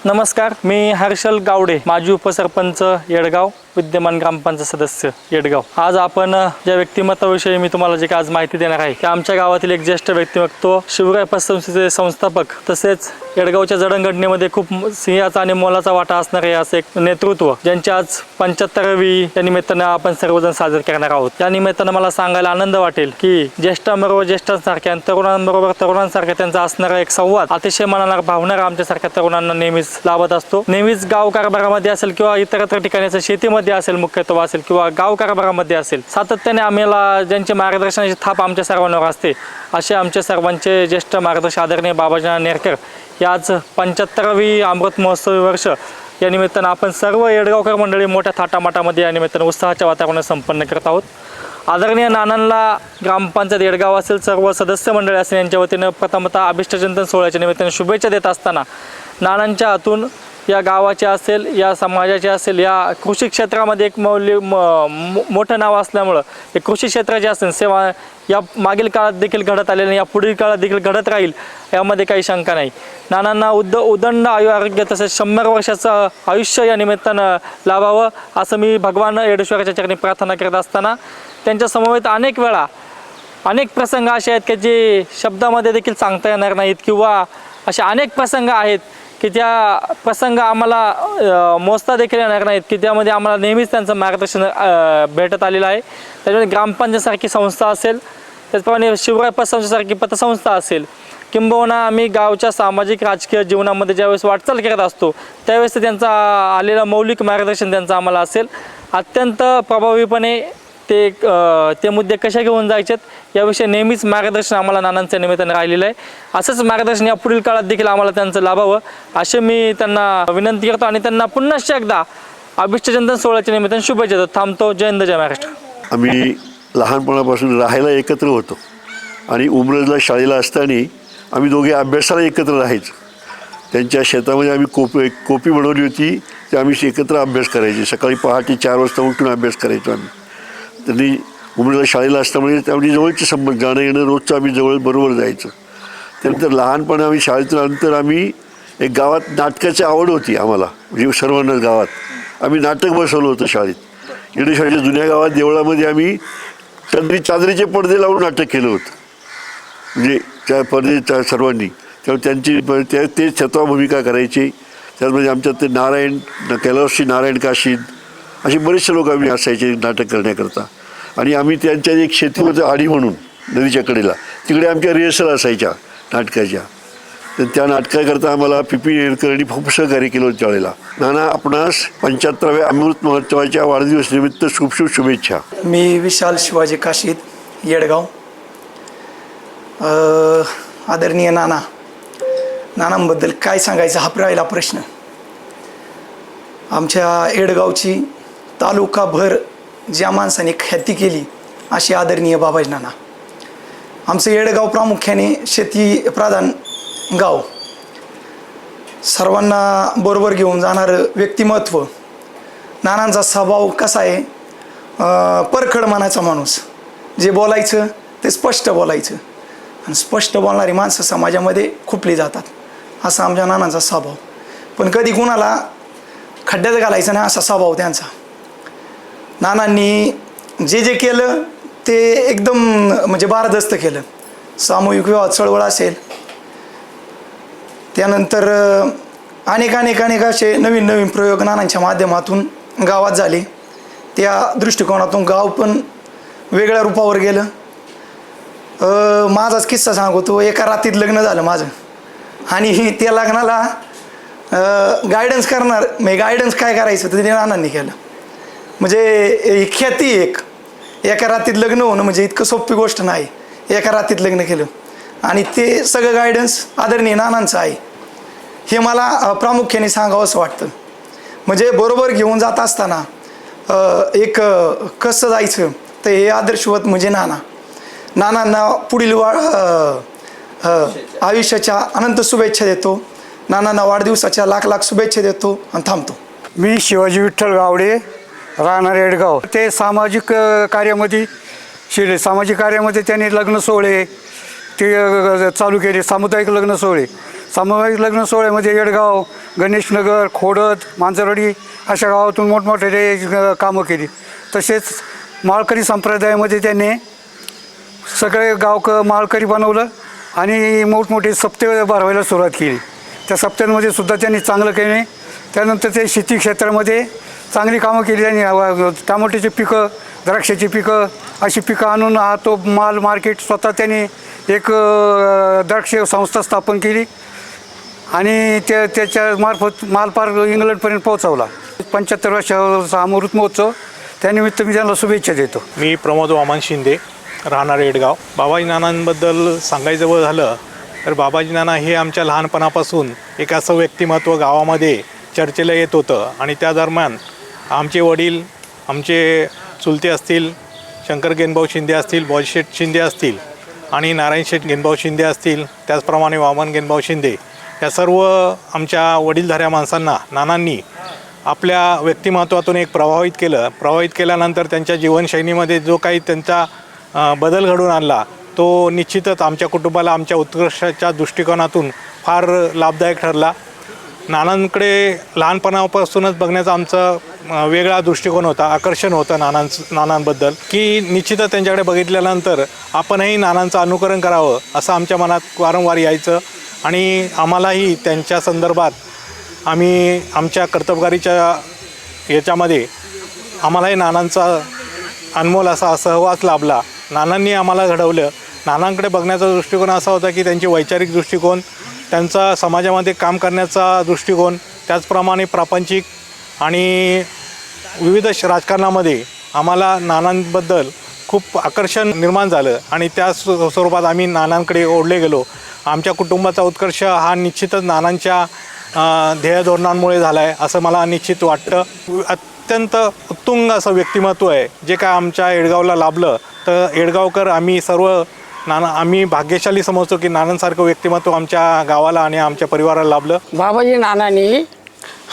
नमस्कार, मी हर्षल गावडे, माजी उपसरपंच येडगाव, विद्यमान ग्रामपंचायत सदस्य येडगाव। आज आपण ज्या व्यक्तिमत्वाविषयी मी तुम्हाला जे आज माहिती देणार आहे की आमच्या गावातील एक ज्येष्ठ व्यक्तिमत्व शिवराय पतसंस्थेचे संस्थापक तसेच येडगावच्या जडणघडणीमध्ये खूप सिंहाचा आणि मोलाचा वाटा असणारे असे एक नेतृत्व ज्यांची आज 75वी या निमित्तानं आपण सर्वजण साजरे करणार आहोत। या निमित्तानं मला सांगायला आनंद वाटेल की ज्येष्ठांबरोबर ज्येष्ठांसारख्या आणि तरुणांबरोबर तरुणांसारख्या त्यांचा असणारा एक संवाद अतिशय मनाला भावणारा आमच्यासारख्या तरुणांना नेहमीच लाभत असतो। नेहमीच गाव कारभारामध्ये असेल किंवा इतरत्र ठिकाणी असेल, शेतीमध्ये असेल, मुख्यत्व असेल किंवा गाव कारभारामध्ये असेल, सातत्याने आम्हाला ज्यांचे मार्गदर्शनाची थाप आमच्या सर्वांवर असते असे आमचे सर्वांचे ज्येष्ठ मार्गदर्शक आदरणीय बाबाजी नेरकर हे आज 75वी अमृत महोत्सवी वर्ष या निमित्तानं आपण सर्व येडगावकर मंडळी मोठ्या थाटामाटामध्ये या निमित्तानं उत्साहाच्या वातावरणात संपन्न करत आहोत। आदरणीय नानांना ग्रामपंचायत येडगाव असेल, सर्व सदस्य मंडळी असेल यांच्या वतीनं प्रथमतः अभिष्टचिंतन सोहळ्याच्या निमित्तानं शुभेच्छा देत असताना नानांच्या हातून या गावाचे असेल, या समाजाचे असेल, या कृषी क्षेत्रामध्ये एक मोठं नाव असल्यामुळं हे कृषी क्षेत्राचे असेल सेवा या मागील काळात देखील घडत आलेले, या पुढील काळात देखील घडत राहील यामध्ये काही शंका नाही। नानांना उदंड आरोग्य तसेच 100 वर्षाचं आयुष्य या निमित्तानं लाभावं असं मी भगवान येडेश्वराच्या चरणी प्रार्थना करत असताना त्यांच्या समवेत अनेक प्रसंग असे आहेत की जे शब्दामध्ये देखील सांगता येणार नाहीत किंवा असे अनेक प्रसंग आहेत की त्या प्रसंग आम्हाला मोजता देखील येणार नाहीत की त्यामध्ये आम्हाला नेहमीच त्यांचं मार्गदर्शन भेटत आलेलं आहे। त्याच्यामुळे ग्रामपंचायतसारखी संस्था असेल, त्याचप्रमाणे शिवराय पतसंस्थेसारखी पतसंस्था असेल, किंबहुना आम्ही गावच्या सामाजिक राजकीय जीवनामध्ये ज्यावेळेस वाटचाल करत असतो त्यावेळेस त्यांचा आलेला मौलिक मार्गदर्शन त्यांचं आम्हाला असेल। अत्यंत प्रभावीपणे ते मुद्दे कशा घेऊन जायचेत याविषयी नेहमीच मार्गदर्शन आम्हाला नानांच्या निमित्तानं राहिलेलं आहे। असंच मार्गदर्शन या पुढील काळात देखील आम्हाला त्यांचं लाभावं असे मी त्यांना विनंती करतो आणि त्यांना पुन्हा एकदा अभिष्टचिंतन सोहळ्याच्या निमित्तानं शुभेच्छा देतो। थांबतो। जय हिंद, जय महाराष्ट्र। आम्ही लहानपणापासून राहायला एकत्र होतो आणि उमरजला शाळेला असताना आम्ही दोघे अभ्यासाला एकत्र राहायचो। त्यांच्या शेतामध्ये आम्ही कोपी बनवली होती, ते आम्ही एकत्र अभ्यास करायचे। सकाळी पहाटे 4 वाजता उठून अभ्यास करायचो आम्ही। त्यांनी उमरला शाळेला असल्यामुळे त्यामुळे जवळचे संबंध, जाणं येणं रोजचं आम्ही जवळ बरोबर जायचं। त्यानंतर लहानपणी आम्ही शाळेतून नंतर आम्ही एक गावात नाटकाची आवड होती आम्हाला, म्हणजे सर्वांनाच गावात आम्ही नाटक बसवलं होतं शाळेत। येडेश्वराच्या जुन्या गावात देवळामध्ये आम्ही चादरीचे पडदे लावून नाटक केलं होतं, म्हणजे त्या पडदे सर्वांनी त्यामुळे ते छत्वा भूमिका करायची। त्याचमध्ये आमच्यात ते नारायण कैलासची नारायण काशीद असे बरेचसे लोक आम्ही असायचे नाटक करण्याकरता। आणि आम्ही त्यांच्या एक शेतीमध्ये आडी म्हणून नदीच्या कडेला तिकडे आमच्या रिहर्सल असायच्या नाटकाच्या, तर त्या नाटकाकरता आम्हाला पी नेरकरांनी खूप सहकार्य केलं होतं त्यावेळेला। नाना, आपणास 75व्या अमृत महोत्सवाच्या वाढदिवसनिमित्त खूप शुभेच्छा। मी विशाल शिवाजी काशीद, येडगाव। आदरणीय नानांबद्दल काय सांगायचं हा राहिला प्रश्न। आमच्या येडगावची तालुकाभर ज्या माणसाने ख्याती केली अशी आदरणीय बाबाजी नाना। आमचं येडगाव प्रामुख्याने शेती प्रधान गाव, सर्वांना बरोबर घेऊन जाणारं व्यक्तिमत्व। नानांचा स्वभाव कसा आहे, परखड मनाचा माणूस, जे बोलायचं ते स्पष्ट बोलायचं आणि स्पष्ट बोलणारी माणसं समाजामध्ये खुपली जातात असा आमच्या नानांचा स्वभाव। पण कधी कुणाला खड्ड्यात घालायचं नाही असा स्वभाव त्यांचा। नानांनी जे केलं ते एकदम म्हणजे भारदस्त केलं। सामूहिक विवाह चळवळ असेल, त्यानंतर अनेक असे नवीन प्रयोग नानांच्या माध्यमातून गावात झाले। त्या दृष्टिकोनातून गाव पण वेगळ्या रूपावर गेलं। माझाच किस्सा सांगतो। एका रात्रीत लग्न झालं माझं आणि त्या लग्नाला गायडन्स करणार, म्हणजे गायडन्स काय करायचं तर ते नानांनी केलं। म्हणजे ख्याती एका रात्रीत लग्न होणं म्हणजे इतकं सोपी गोष्ट नाही। एका रात्रीत लग्न केलं आणि ते सगळं गायडन्स आदरणीय नानांचं आहे, हे मला प्रामुख्याने सांगावं असं वाटतं। म्हणजे बरोबर घेऊन जात असताना एक कसं जायचं तर हे आदर्शवत म्हणजे नानांना पुढील आयुष्याच्या अनंत शुभेच्छा देतो। नानांना वाढदिवसाच्या लाख शुभेच्छा देतो आणि थांबतो। मी शिवाजी विठ्ठल गावडे, राहणार येडगाव। ते सामाजिक कार्यामध्ये सामाजिक कार्यामध्ये त्यांनी लग्न सोहळे ते चालू केले, सामुदायिक लग्न सोहळे सामूहिक लग्न सोहळ्यामध्ये येडगाव, गणेशनगर, खोडद, मांजरवाडी अशा गावातून मोठमोठे कामं केली. तसेच माळकरी संप्रदायामध्ये त्यांनी सगळे माळकरी बनवलं आणि मोठमोठे सप्ते भरवायला सुरुवात केली. त्या सप्त्यांमध्ये सुद्धा त्यांनी चांगलं केले. त्यानंतर ते शेती क्षेत्रामध्ये चांगली कामं केली. त्यांनी टमाट्याची पिकं, द्राक्षाची पिकं अशी पिकं आणून तो माल मार्केट स्वतः त्यांनी एक द्राक्ष संस्था स्थापन केली आणि त्याच्या मार्फत माल पार इंग्लंडपर्यंत पोहोचवला. 75 वर्षाचा अमृत महोत्सव त्यानिमित्त मी त्यांना शुभेच्छा देतो. मी प्रमोद वामन शिंदे, राहणार येडगाव. बाबाजी नानांबद्दल सांगायचं झालं तर बाबाजी नाना हे आमच्या लहानपणापासून एक असं व्यक्तिमत्व गावामध्ये चर्चेला येत होतं आणि त्या दरम्यान आमचे वडील, आमचे चुलते असतील, शंकर गेनभाऊ शिंदे असतील, बॉलशेठ शिंदे असतील आणि नारायण शेठ गेनभाऊ शिंदे असतील, त्याचप्रमाणे वामन गेनभाऊ शिंदे, या सर्व आमच्या वडीलधाऱ्या माणसांना नानांनी आपल्या व्यक्तिमत्वातून एक प्रभावित केल्यानंतर त्यांच्या जीवनशैलीमध्ये जो काही त्यांचा बदल घडून आणला तो निश्चितच आमच्या कुटुंबाला आमच्या उत्कर्षाच्या दृष्टिकोनातून फार लाभदायक ठरला. नानांकडे लहानपणापासूनच बघण्याचा आमचा वेगळा दृष्टिकोन होता, आकर्षण होतं नानांबद्दल, की निश्चितच त्यांच्याकडे बघितल्यानंतर आपणही नानांचं अनुकरण करावं असं आमच्या मनात वारंवार यायचं आणि आम्हालाही त्यांच्या संदर्भात आम्ही आमच्या कर्तबगारीच्या याच्यामध्ये आम्हालाही नानांचा अनमोल असा सहवास लाभला. नानांनी आम्हाला घडवलं. नानांकडे बघण्याचा दृष्टिकोन असा होता की त्यांचे वैचारिक दृष्टिकोन, त्यांचा समाजामध्ये काम करण्याचा दृष्टिकोन, त्याचप्रमाणे प्रापंचिक आणि विविध राजकारणामध्ये आम्हाला नानांबद्दल खूप आकर्षण निर्माण झालं आणि त्या स्वरूपात आम्ही नानांकडे ओढले गेलो. आमच्या कुटुंबाचा उत्कर्ष हा निश्चितच नानांच्या ध्येयधोरणांमुळे झाला आहे असं मला निश्चित वाटतं. अत्यंत उत्तुंग असं व्यक्तिमत्व आहे जे काय आमच्या येडगावला लाभलं. तर येडगावकर आम्ही भाग्यशाली समजतो की नानांसारखं व्यक्तिमत्व आमच्या गावाला आणि आमच्या परिवाराला लाभलं. बाबाजी नानांनी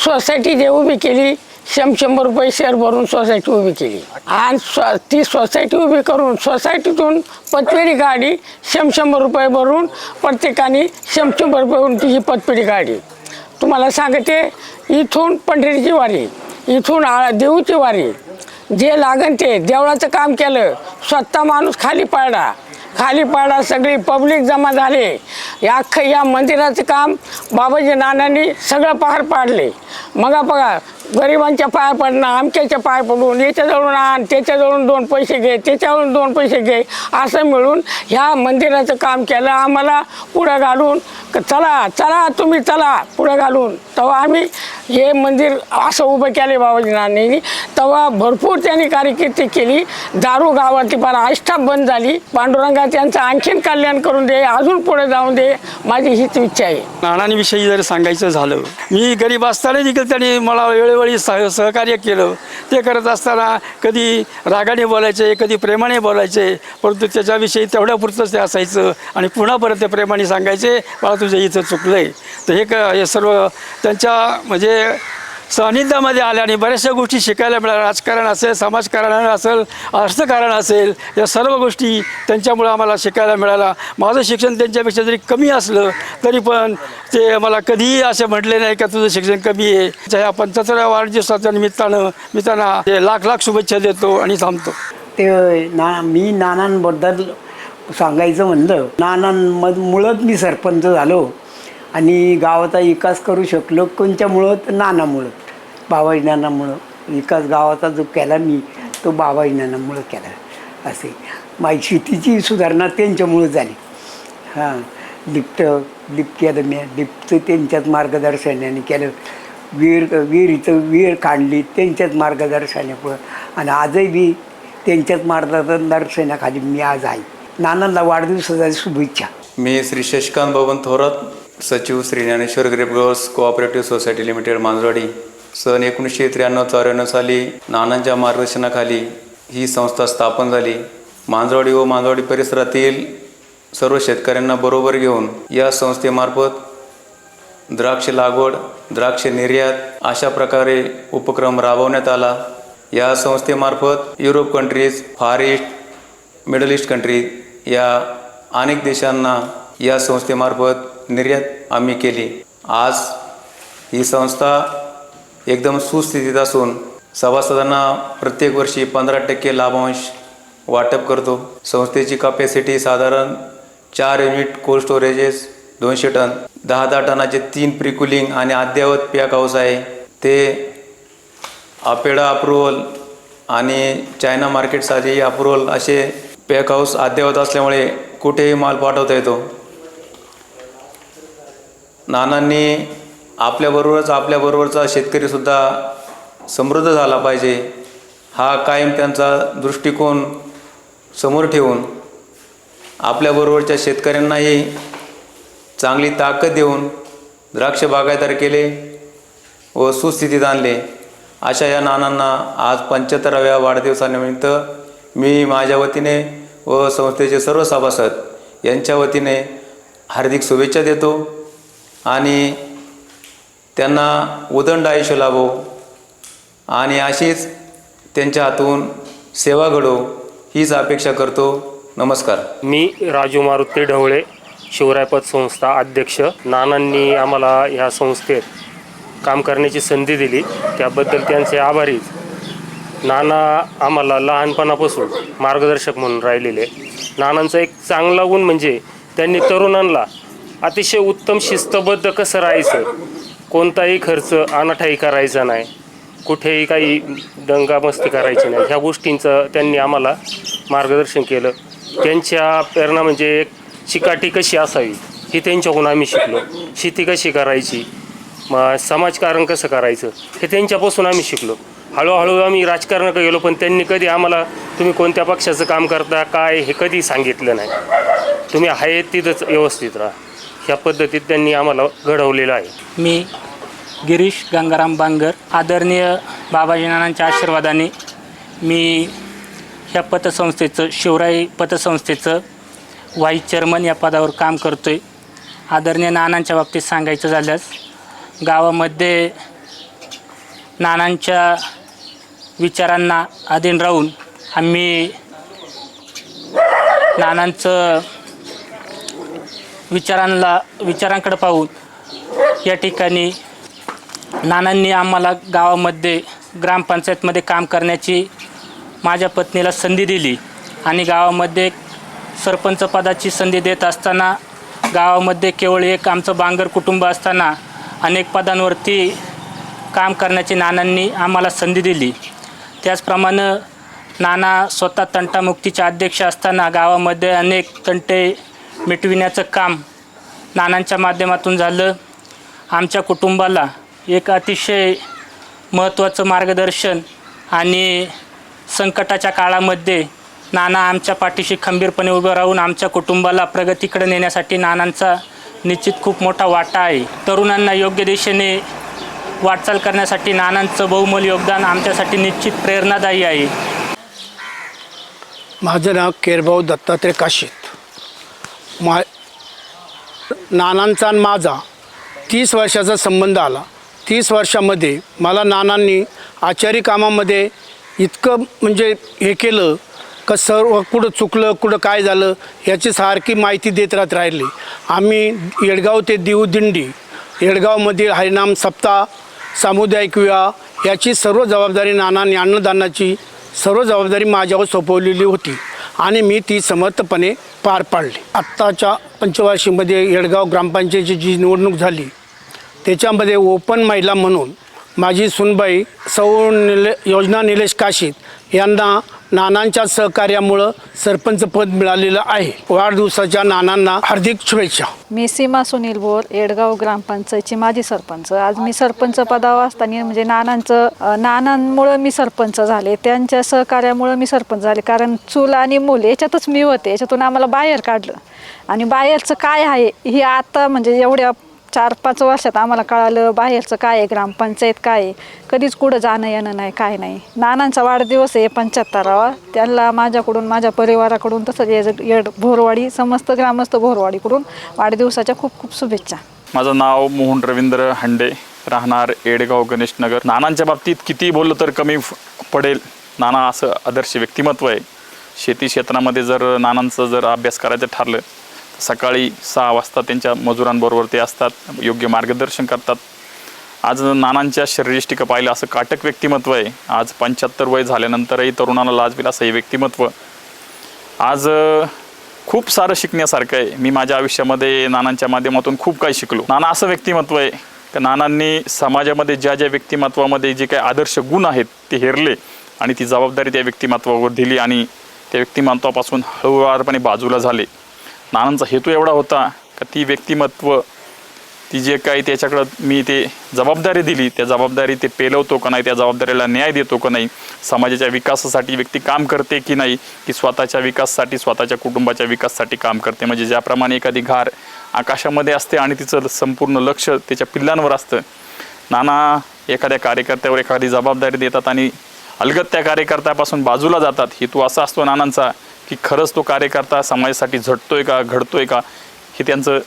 सोसायटी जे उभी केली, 100 रुपये शेअर भरून सोसायटी उभी केली आणि ती सोसायटी उभी करून सोसायटीतून पतपेढी काढली. 100 रुपये भरून प्रत्येकाने 100 रुपये भरून तिची पतपेढी काढली. तुम्हाला सांगते, इथून पंढरीची वारी, इथून देऊची वारी, जे लागन ते देवळाचं काम केलं. स्वतः माणूस खाली पाडला, सगळी पब्लिक जमा झाले. या मंदिराचं काम बाबाजी नानांनी सगळं पार पाडले. मग बघा, गरिबांच्या पाया पडणं, अमक्याच्या पाय पडून, याच्याजवळून आण, त्याच्याजवळून 2 पैसे घे, त्याच्यावरून 2 पैसे घे, असं मिळून ह्या मंदिराचं काम केलं. आम्हाला पुढं घालून चला तुम्ही चला पुढं घालून, तेव्हा आम्ही हे मंदिर असं उभं केले बाबाजी नानांनी. तेव्हा भरपूर त्यांनी कारकिर्दी केली. दारू गावातली फार आष्टाप बंद झाली. पांडुरंगा त्यांचं आणखीन कल्याण करून दे, अजून पुढे जाऊन दे, माझी हीच इच्छा आहे. नानांविषयी जर सांगायचं झालं, मी गरीब असताना देखील त्यांनी मला वेळोवेळी सहकार्य केलं. ते करत असताना कधी रागाने बोलायचे, कधी प्रेमाने बोलायचे, परंतु त्याच्याविषयी तेवढ्यापुरतंच ते असायचं आणि पुन्हा परत ते प्रेमाने सांगायचे, मला तुझ्या इथं चुकलं आहे. तर हे सर्व त्यांच्या म्हणजे सानिध्यामध्ये आल्याने बऱ्याचशा गोष्टी शिकायला मिळाल्या. राजकारण असेल, समाजकारण असेल, अर्थकारण असेल, या सर्व गोष्टी त्यांच्यामुळे आम्हाला शिकायला मिळाल्या. माझं शिक्षण त्यांच्यापेक्षा जरी कमी असलं तरी पण ते मला कधीही असे म्हटले नाही का तुझं शिक्षण कमी आहे. ह्या 75व्या वाढदिवसाच्या निमित्तानं मी त्यांना ते लाख शुभेच्छा देतो आणि थांबतो. मी नानांबद्दल सांगायचं म्हणलं, नानांमुळंच मी सरपंच झालो आणि गावाचा विकास करू शकलो. कोणत्यामुळं? तर नानामुळं, बाबाजी नानामुळं. विकास गावाचा जो केला मी, तो बाबाजी नानामुळं केला. असे माझी शेतीची सुधारणा त्यांच्यामुळं झाली. लिफ्ट केलं मी, लिफ्टचं त्यांच्याच मार्गदर्शनाने केलं. विहीर काढली त्यांच्याच मार्गदर्शनापुढं आणि आजही बी त्यांच्याच मार्गदर्शनाखाली मी आज आहे. नानांना वाढदिवसाच्या शुभेच्छा. मी श्री शशिकांत बबन थोरात, सचिव श्री ज्ञानेश्वर गरीब girls cooperative society limited Manjarwadi. सन 1993-94 साली नानांच्या मार्गदर्शनाखाली ही संस्था स्थापन झाली. मांजरवाडी व मांजरवाडी परिसरातील सर्व शेतकऱ्यांना बरोबर घेऊन या संस्थेमार्फत द्राक्ष लागवड, द्राक्ष निर्यात अशा प्रकारे उपक्रम राबवण्यात आला. या संस्थेमार्फत युरोप कंट्रीज, फार ईस्ट, मिडल ईस्ट कंट्री या अनेक देशांना या संस्थेमार्फत निर्यात आम्ही केली. आज ही संस्था एकदम सुस्थितीत असून सभासदांना प्रत्येक वर्षी 15% लाभांश वाटप करतो. संस्थेची कॅपॅसिटी साधारण 4 युनिट कोल्ड स्टोरेजेस 200 टन, 10 टनाचे 3 प्रिकुलिंग आणि अद्ययावत पॅक हाऊस आहे. ते अपेडा अप्रुव्हल आणि चायना मार्केटसाठी अप्रुव्हल असे पॅक हाऊस अद्ययावत असल्यामुळे कुठेही माल पाठवता येतो. नानांनी आपल्याबरोबरचा शेतकरीसुद्धा समृद्ध झाला पाहिजे हा कायम त्यांचा दृष्टिकोन समोर ठेवून आपल्याबरोबरच्या शेतकऱ्यांनाही चांगली ताकद देऊन द्राक्ष बागायतदार केले व सुस्थितीत आणले. अशा या नानांना आज 75व्या वाढदिवसानिमित्त मी माझ्या वतीने व संस्थेचे सर्व सभासद यांच्या वतीने हार्दिक शुभेच्छा देतो आणि त्यांना उदंड आयुष्य लाभो आणि अशीच त्यांच्या हातून सेवा घडो हीच अपेक्षा करतो. नमस्कार. मी राजू मारुती ढवळे, शिवरायपत संस्था अध्यक्ष. नानांनी आम्हाला ह्या संस्थेत काम करण्याची संधी दिली त्याबद्दल त्यांचे आभारीच. नाना आम्हाला लहानपणापासून मार्गदर्शक म्हणून राहिलेले. नानांचा एक चांगला गुण म्हणजे त्यांनी तरुणांना अतिशय उत्तम शिस्तबद्ध कसं राहायचं, कोणताही खर्च अनाठाई करायचा नाही, कुठेही काही दंगामस्ती करायची नाही, ह्या गोष्टींचं त्यांनी आम्हाला मार्गदर्शन केलं. त्यांच्या प्रेरणा म्हणजे एक चिकाटी कशी असावी ही त्यांच्याकडून आम्ही शिकलो. शेती कशी करायची, समाजकारण कसं करायचं हे त्यांच्यापासून आम्ही शिकलो. हळूहळू आम्ही राजकारणाकडे गेलो पण त्यांनी कधी आम्हाला तुम्ही कोणत्या पक्षाचं काम करता काय हे कधी सांगितलं नाही. तुम्ही आहे तिथंच व्यवस्थित राहा ह्या पद्धतीत त्यांनी आम्हाला घडवलेलं आहे. मी गिरीश गंगाराम बांगर, आदरणीय बाबाजी नानांच्या आशीर्वादाने मी ह्या पतसंस्थेचं शिवराई पतसंस्थेचं व्हाईस चेअरमन या पदावर काम करतो आहे. आदरणीय नानांच्या बाबतीत सांगायचं झाल्यास गावामध्ये नानांच्या विचारांना अधीन राहून आम्ही नानांचं विचारांकडे पाहून या ठिकाणी नानांनी आम्हाला गावामध्ये ग्रामपंचायतमध्ये काम करण्याची माझ्या पत्नीला संधी दिली आणि गावामध्ये सरपंच पदाची संधी देत असताना गावामध्ये केवळ एक आमचं बांगर कुटुंब असताना अनेक पदांवरती काम करण्याची नानांनी आम्हाला संधी दिली. त्याचप्रमाणे नाना स्वतः तंटामुक्तीचे अध्यक्ष असताना गावामध्ये अनेक तंटे मिटविण्याचं काम नानांच्या माध्यमातून झालं. आमच्या कुटुंबाला एक अतिशय महत्त्वाचं मार्गदर्शन आणि संकटाच्या काळामध्ये नाना आमच्या पाठीशी खंबीरपणे उभं राहून आमच्या कुटुंबाला प्रगतीकडे नेण्यासाठी नानांचा निश्चित खूप मोठा वाटा आहे. तरुणांना योग्य दिशेने वाटचाल करण्यासाठी नानांचं बहुमोल योगदान आमच्यासाठी निश्चित प्रेरणादायी आहे. माझं नाव केरभाऊ दत्तात्रय काशीत. नानांचा आणि माझा 30 वर्षाचा संबंध आला. 30 वर्षामध्ये मला नानांनी आचारी कामामध्ये इतकं म्हणजे हे केलं का सर्व कुठं चुकलं कुठं काय झालं याची सारखी माहिती देत राहिली. आम्ही येडगाव ते दिंडी येडगावमध्ये हरिनाम सप्ताह सामुदायिक विवाह याची सर्व जबाबदारी नानांनी अन्नदानाची सर्व जबाबदारी माझ्यावर सोपवलेली होती आणि मी ती समर्थपणे पार पाडली. आत्ताच्या पंचवार्षिकमध्ये येडगाव ग्रामपंचायतीची जी निवडणूक झाली त्याच्यामध्ये ओपन महिला म्हणून माझी सुनबाई योजना निलेश काशीत यांना नानांच्या सहकार्यामुळं सरपंच पद मिळालेलं आहे. वाढदिवसाच्या नानांना हार्दिक शुभेच्छा. मी सीमा सुनील बोर, येडगाव ग्रामपंचायतची माजी सरपंच. आज मी सरपंच पदावर असताना म्हणजे नानांमुळं मी सरपंच झाले, त्यांच्या सहकार्यामुळं मी सरपंच झाले. कारण चूल आणि मूल याच्यातच मी होते, याच्यातून आम्हाला बाहेर काढलं आणि बाहेरचं काय आहे हे आता म्हणजे एवढ्या 4-5 वर्षात आम्हाला कळालं बाहेरचं काय आहे, ग्रामपंचायत काय आहे. कधीच कुठं जाणं येणं नाही काय नाही. नानांचा वाढदिवस आहे 75वा. त्यांना माझ्याकडून माझ्या परिवाराकडून तसंच भोरवाडी समस्त ग्रामस्थ भोरवाडीकडून वाढदिवसाच्या खूप खूप शुभेच्छा. माझं नाव मोहन रवींद्र हंडे, राहणार येडगाव गणेशनगर. नानांच्या बाबतीत किती बोललं तर कमी पडेल. नाना असं आदर्श व्यक्तिमत्व आहे. शेती क्षेत्रामध्ये जर नानांचं जर अभ्यास करायचं ठरलं सकाळी 6 वाजता त्यांच्या मजुरांबरोबर ते असतात, योग्य मार्गदर्शन करतात. आज नानांच्या शरीरयष्टिका पाहिलं असं काटक व्यक्तिमत्व आहे. आज 75 वय झाल्यानंतरही तरुणाला लाजवेल असं हे व्यक्तिमत्व. आज खूप सारं शिकण्यासारखं आहे. मी माझ्या आयुष्यामध्ये नानांच्या माध्यमातून खूप काही शिकलो. नाना असं व्यक्तिमत्व आहे की नानांनी समाजामध्ये ज्या ज्या व्यक्तिमत्वामध्ये जे काही आदर्श गुण आहेत ते हेरले आणि ती जबाबदारी त्या व्यक्तिमत्वावर दिली आणि त्या व्यक्तिमत्वापासून हळूवारपणे बाजूला झाले. नानांचा हेतू एवढा होता का ती व्यक्तिमत्व ती जे काही त्याच्याकडं मी ते जबाबदारी दिली त्या जबाबदारी ते पेलवतो का नाही, त्या जबाबदारीला न्याय देतो का नाही, समाजाच्या विकासासाठी व्यक्ती काम करते की नाही, की स्वतःच्या विकासासाठी स्वतःच्या कुटुंबाच्या विकासासाठी काम करते. म्हणजे ज्याप्रमाणे एखादी घार आकाशामध्ये असते आणि तिचं संपूर्ण लक्ष त्याच्या पिल्लांवर असतं, नाना एखाद्या कार्यकर्त्यावर एखादी जबाबदारी देतात आणि अलगद त्या कार्यकर्त्यापासून बाजूला जातात. हेतू असा असतो नानांचा की खरंच तो कार्यकर्ता समाजासाठी झटतोय का, घडतोय का, हे त्यांचं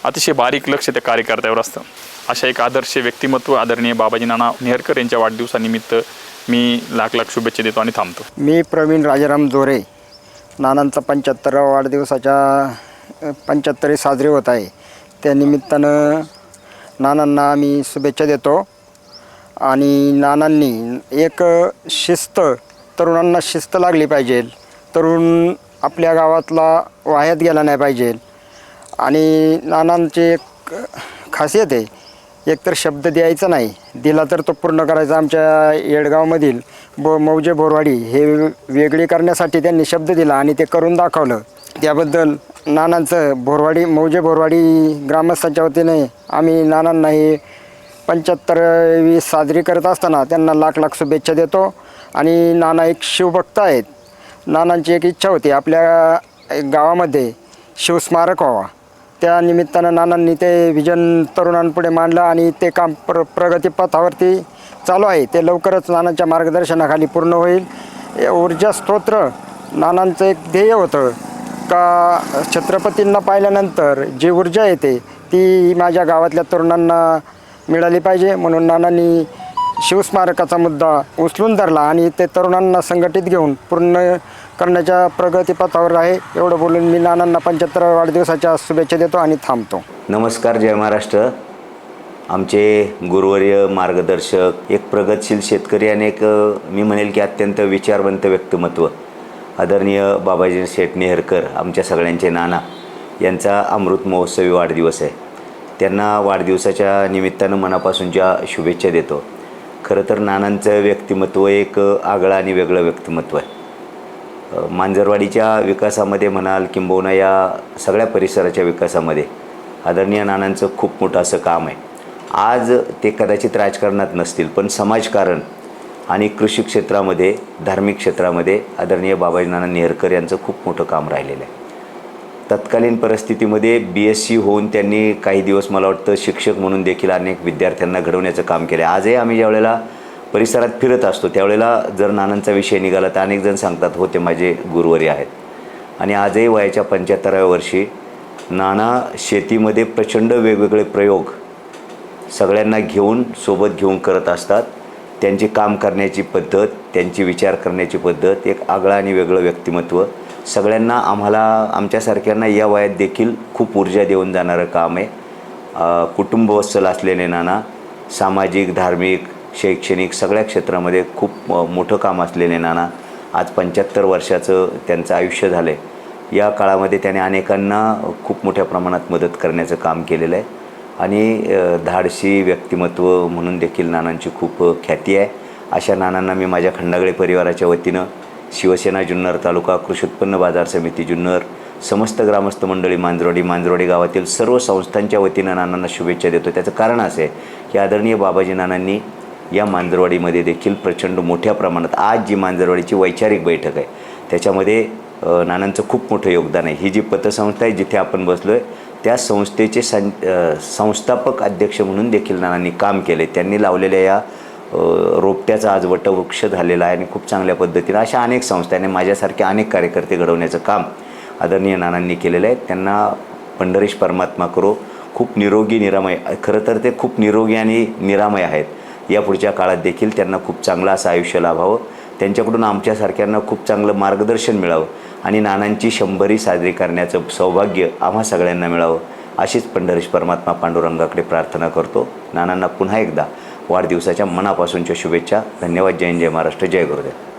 अतिशय बारीक लक्ष त्या कार्यकर्त्यावर असतं. अशा एक आदर्श व्यक्तिमत्व आदरणीय बाबाजी नाना नेहरकर यांच्या वाढदिवसानिमित्त मी लाख लाख शुभेच्छा देतो आणि थांबतो. मी प्रवीण राजाराम जोरे. नानांचा 75वा वाढदिवसाच्या 75 साजरी होत आहे. त्या निमित्तानं नानांना मी शुभेच्छा देतो. आणि नानांनी एक शिस्त, तरुणांना शिस्त लागली पाहिजे. तरुण आपल्या गावातला वाह्यात गेला नाही पाहिजे. आणि नानांची एक खासियत आहे, एकतर शब्द द्यायचा नाही, दिला तर तो पूर्ण करायचा. आमच्या येडगावमधील मौजे बोरवाडी हे वेगळी करण्यासाठी त्यांनी शब्द दिला आणि ते करून दाखवलं. त्याबद्दल नानांचं मौजे बोरवाडी ग्रामस्थांच्या वतीने आम्ही नानांना ही 75वी साजरी करत असताना त्यांना लाख लाख शुभेच्छा देतो. आणि नाना एक शिवभक्त आहेत. नानांची एक इच्छा होती आपल्या गावामध्ये शिवस्मारक व्हावा. त्या निमित्तानं नानांनी ते विजन तरुणांपुढे मांडलं आणि ते काम प्रगतीपथावरती चालू आहे. ते लवकरच नानांच्या मार्गदर्शनाखाली पूर्ण होईल. ऊर्जा स्तोत्र नानांचं एक ध्येय होतं का छत्रपतींना पाहिल्यानंतर जी ऊर्जा येते ती माझ्या गावातल्या तरुणांना मिळाली पाहिजे. म्हणून नानांनी शिवस्मारकाचा मुद्दा उचलून धरला आणि ते तरुणांना संघटित घेऊन पूर्ण करण्याच्या प्रगतीपथावर आहे. एवढं बोलून मी नानांना 75व्या वाढदिवसाच्या शुभेच्छा देतो आणि थांबतो. नमस्कार, जय महाराष्ट्र. आमचे गुरुवर्य मार्गदर्शक, एक प्रगतशील शेतकरी आणि एक मी म्हणेल की अत्यंत विचारवंत व्यक्तिमत्व आदरणीय बाबाजी शेठ नेहरकर, आमच्या सगळ्यांचे नाना, यांचा अमृत महोत्सवी वाढदिवस आहे. त्यांना वाढदिवसाच्या निमित्तानं मनापासूनच्या शुभेच्छा देतो. खरं तर नानांचं व्यक्तिमत्व एक आगळं आणि वेगळं व्यक्तिमत्व आहे. मांजरवाडीच्या विकासामध्ये म्हणाल किंबहुना या सगळ्या परिसराच्या विकासामध्ये आदरणीय नानांचं खूप मोठं असं काम आहे. आज ते कदाचित राजकारणात नसतील, पण समाजकारण आणि कृषी क्षेत्रामध्ये, धार्मिक क्षेत्रामध्ये आदरणीय बाबाजी नाना नेहरकर यांचं खूप मोठं काम राहिलेलं आहे. तत्कालीन परिस्थितीमध्ये BSc होऊन त्यांनी काही दिवस मला वाटतं शिक्षक म्हणून देखील अनेक विद्यार्थ्यांना घडवण्याचं काम केलं. आजही आम्ही ज्यावेळेला परिसरात फिरत असतो त्यावेळेला जर नानांचा विषय निघाला तर अनेक जण सांगतात हो ते माझे गुरुवर्य आहेत. आणि आजही वयाच्या 75व्या वर्षी नाना शेतीमध्ये प्रचंड वेगवेगळे प्रयोग सगळ्यांना सोबत घेऊन करत असतात. त्यांची काम करण्याची पद्धत, त्यांची विचार करण्याची पद्धत एक आगळं आणि वेगळं व्यक्तिमत्व. सगळ्यांना आमच्यासारख्यांना या वयात देखील खूप ऊर्जा देऊन जाणारं काम आहे. कुटुंबवत्सल असलेले नाना, सामाजिक, धार्मिक, शैक्षणिक सगळ्या क्षेत्रामध्ये खूप मोठं काम असलेले नाना. आज 75 वर्षाचं त्यांचं आयुष्य झालं आहे. या काळामध्ये त्याने अनेकांना खूप मोठ्या प्रमाणात मदत करण्याचं काम केलेलं आहे. आणि धाडसी व्यक्तिमत्व म्हणून देखील नानांची खूप ख्याती आहे. अशा नानांना मी माझ्या खंडागळे परिवाराच्या वतीनं शिवसेना जुन्नर तालुका कृषी उत्पन्न बाजार समिती जुन्नर, समस्त ग्रामस्थ मंडळी मांजरवाडी गावातील सर्व संस्थांच्या वतीनं नानांना शुभेच्छा देतो. त्याचं कारण असं आहे की आदरणीय बाबाजी नानांनी या मांजरवाडीमध्ये देखील प्रचंड मोठ्या प्रमाणात आज जी मांजरवाडीची वैचारिक बैठक आहे त्याच्यामध्ये नानांचं खूप मोठं योगदान आहे. ही जी पतसंस्था आहे जिथे आपण बसलो आहे त्या संस्थेचे संस्थापक अध्यक्ष म्हणून देखील नानांनी काम केले. त्यांनी लावलेल्या या रोपट्याचा आज वटवृक्ष झालेला आहे आणि खूप चांगल्या पद्धतीने अशा अनेक संस्थांनी माझ्यासारखे अनेक कार्यकर्ते घडवण्याचं काम आदरणीय नानांनी केलेलं आहे. त्यांना पंढरीश परमात्मा करो, खूप निरोगी निरामय. खरं तर ते खूप निरोगी आणि निरामय आहेत. या पुढच्या काळात देखील त्यांना खूप चांगलं असं आयुष्य लाभावं. त्यांच्याकडून आमच्यासारख्यांना खूप चांगलं मार्गदर्शन मिळावं आणि नानांची 100री साजरी करण्याचं सौभाग्य आम्हा सगळ्यांना मिळावं अशीच पंढरीश परमात्मा पांडुरंगाकडे प्रार्थना करतो. नानांना पुन्हा एकदा वाढदिवसाच्या मनापासूनच्या शुभेच्छा. धन्यवाद. जय हिंद, जय महाराष्ट्र, जय गुरुदेव.